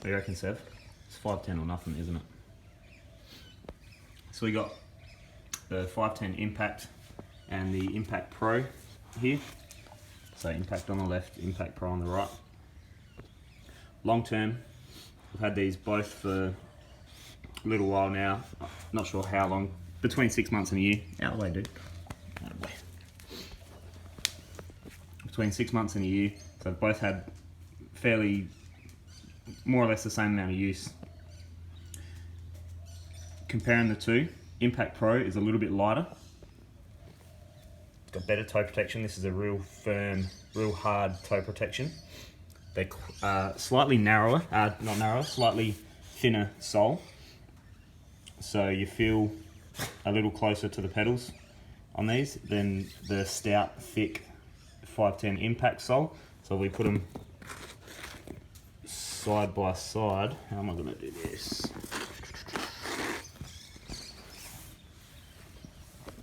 What do you reckon, Sev? It's 510 or nothing, isn't it? So we got the 510 Impact and the Impact Pro here. So Impact on the left, Impact Pro on the right. Long term, we've had these both for a little while now. Not sure how long, between 6 months and a year. Out of the way, dude. Out of the way. Between 6 months and a year. So they've both had fairly, more or less the same amount of use. Comparing the two, Impact Pro is a little bit lighter. It's got better toe protection. This is a real firm, real hard toe protection. They're slightly narrower, not narrower, slightly thinner sole. So you feel a little closer to the pedals on these than the stout, thick 510 Impact sole. So we put them side by side. How am I going to do this?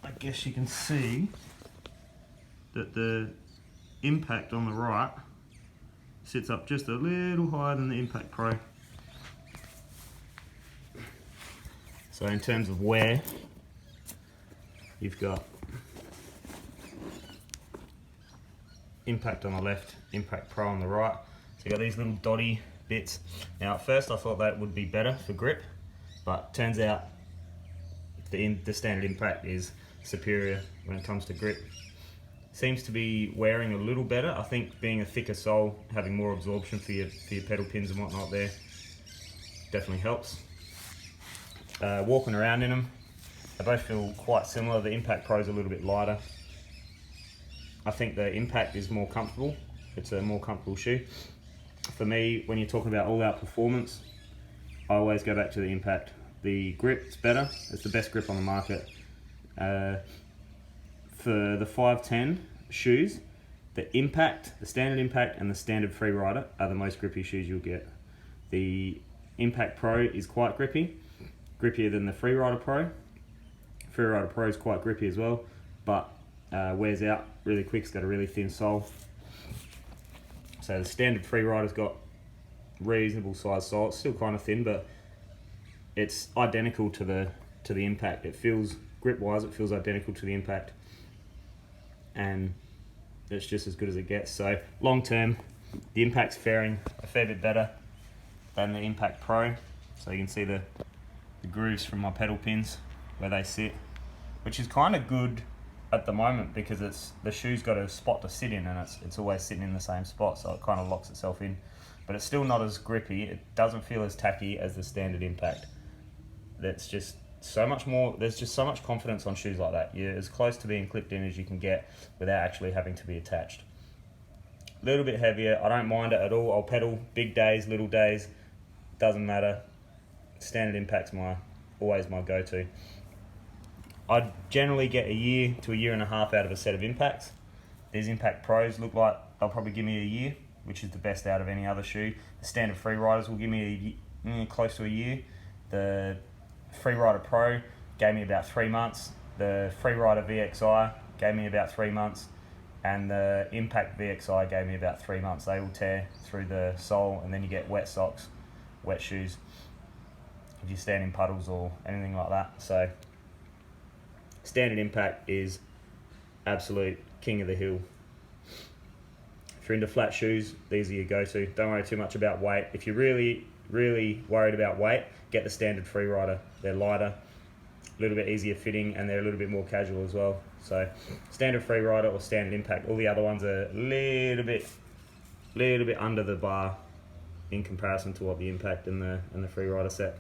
I guess you can see that the Impact on the right sits up just a little higher than the Impact Pro. So in terms of wear, you've got Impact on the left, Impact Pro on the right. So you've got these little dotty bits. Now at first I thought that would be better for grip, but turns out the standard Impact is superior when it comes to grip. Seems to be wearing a little better. I think being a thicker sole, having more absorption for your pedal pins and whatnot there, definitely helps. Walking around in them, they both feel quite similar. The Impact Pro is a little bit lighter. I think the Impact is more comfortable. It's a more comfortable shoe. For me, when you're talking about all-out performance, I always go back to the Impact. The grip is better. It's the best grip on the market. For the 510 shoes, the Impact, the standard Impact and the standard Freerider are the most grippy shoes you'll get. The Impact Pro is quite grippy, grippier than the Freerider Pro. Freerider Pro is quite grippy as well, but wears out really quick. It's got a really thin sole. So the standard Freerider's got reasonable size sole. It's still kind of thin, but it's identical to the Impact. It feels, grip-wise, it feels identical to the Impact, and it's just as good as it gets. So long term, the Impact's faring a fair bit better than the Impact Pro. So you can see the grooves from my pedal pins where they sit, which is kind of good at the moment because the shoe's got a spot to sit in, and it's always sitting in the same spot, so it kind of locks itself in. But it's still not as grippy. It doesn't feel as tacky as the standard Impact. That's just so much more, there's just so much confidence on shoes like that. You're as close to being clipped in as you can get without actually having to be attached. A little bit heavier, I don't mind it at all. I'll pedal big days, little days, doesn't matter. Standard Impact's always my go-to. I generally get a year to a year and a half out of a set of Impacts. These Impact Pros look like they'll probably give me a year, which is the best out of any other shoe. The standard Freeriders will give me close to a year. The Freerider Pro gave me about 3 months. The Freerider VXI gave me about 3 months. And the Impact VXI gave me about 3 months. They will tear through the sole, and then you get wet socks, wet shoes, if you stand in puddles or anything like that. So standard Impact is absolute king of the hill. If you're into flat shoes, these are your go-to. Don't worry too much about weight. If you're really worried about weight, get the standard Freerider. They're lighter, a little bit easier fitting, and they're a little bit more casual as well. So standard Freerider or standard Impact. All the other ones are a little bit under the bar in comparison to what the Impact and the Freerider set.